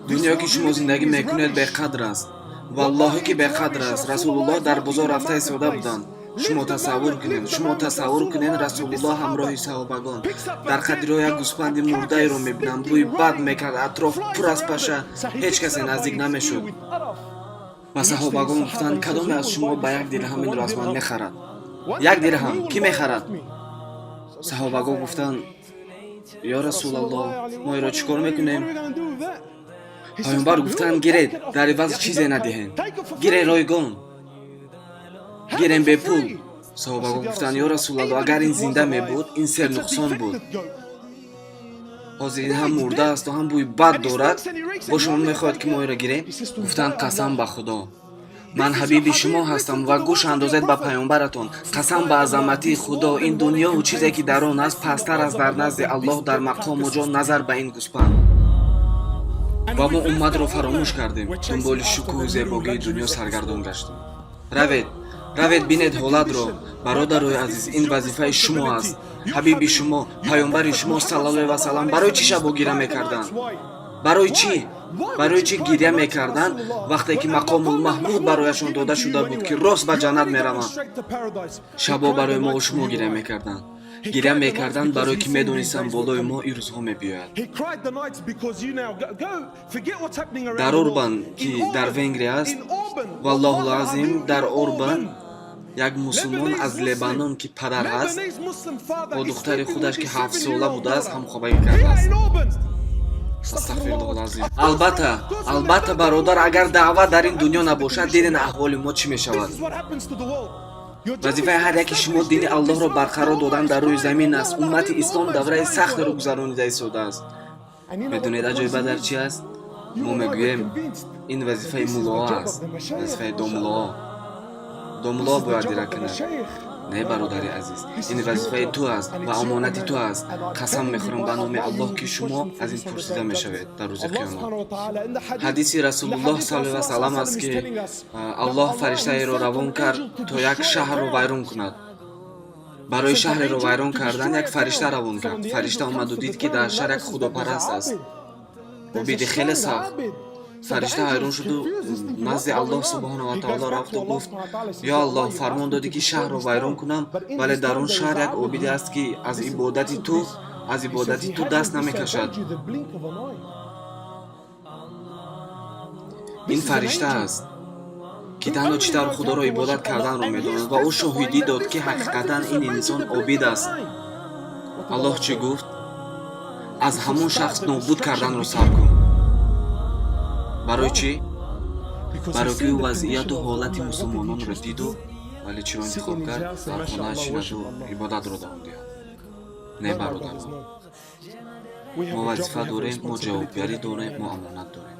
دنیا که شما زندگی میکنید به قدر است. والله که به قدر است. رسول الله در بازار رفته ایستاده بودند. شما تصور کنید رسول الله همراه صحابگان در قدر یک گوسفند مرده رو میبینند. بوی بد میکرد، اطراف پر از پشه، هیچ کسی نزدیک نمیشد. و صحابگان گفتند کدام از شما به یک درهم این را از من میخرد؟ یک درهم کی میخرد؟ صحابگان گفتند یا رسول الله ما را چیکار میکنیم؟ پیامبر گفتند گیرید، در عوض چیزی ندهید، گیرید رایگان، گیریم به پول. صحابگان گفتند یا رسول الله اگر این زنده می بود این سر نقصان بود، حاضر این هم مرده است و هم بوی بد دارد، با شما میخواهد که ما را گیریم؟ گفتند قسم به خدا من حبیب شما هستم و گوش اندازید به پیامبرتون. قسم به عظمتی خدا این دنیا و چیزی که در آن است پستر از در نزد الله در مقام و جا نظر به این گوسفند. و ما امت را فراموش کردیم، دنبال شکوه و زیبایی دنیا سرگردان گشتیم. روید بینید حالت را. برادرای عزیز این وظیفه شما است. حبیب شما پیامبر شما صلی الله علیه و سلم برای چی شب گیره میکردند؟ برای چی گریه میکردند وقتی که مقام المحمود برایشان داده شده بود که راست به جنت میروند؟ شبا برای ما و شما گریه میکردند برای که میدونستند بالای ما این روزها میبیاید. در اوربان که در ونگریا است، والله العظیم در اوربان یک مسلمان از لبنان که پدر است با دختر خودش که 7 ساله بوده است همخوابگی کرده است. استغفرالله العظیم. البته برادر اگر دعوت در این دنیا نباشد دیدن احوال ما چی میشود؟ وظیفه هر یک شما دین الله را برقرار دادن در روی زمین است. امت اسلام دوره سخت را گذرانیده ایستاده است. میدونید عجایب در چی است؟ ما میگوییم این وظیفه مولا است، وظیفه داملا باید دیره کنه. نه برادر عزیز، این وظیفه تو است و امانت تو است. قسم میخورم به نام الله که شما از این پرسیده میشوید در روز قیامت. حدیث رسول الله صلی الله علیه و سلم است که الله فرشته را روان کرد تا یک شهر را ویران کند. برای شهر را ویران کردن یک فرشته روان کرد. فرشته آمد و دید که در شهر یک خداپرست است و بید خیلی سخت. فرشته حیران شد و نزد الله سبحانه و تعالی رفت و گفت یا الله فرمان دادی که شهر را ویران کنم، ولی در اون شهر یک عابدی است که از عبادت تو دست نمیکشد. این فرشته است که تنها چیتر خدا را عبادت کردن را میداند و او شاهدی داد که حقیقتا این انسان عابد است. الله چی گفت؟ از همون شخص نابود کردن را سر کن. برای چی؟ برای که وضعیت و حالت مسلمانان را دید و ولی چرا انتخاب کرد در خانه شیند و عبادت را دوام دهد؟ نه برادران، ما وظیفه داریم، ما جوابیاری داریم، ما امانت داریم.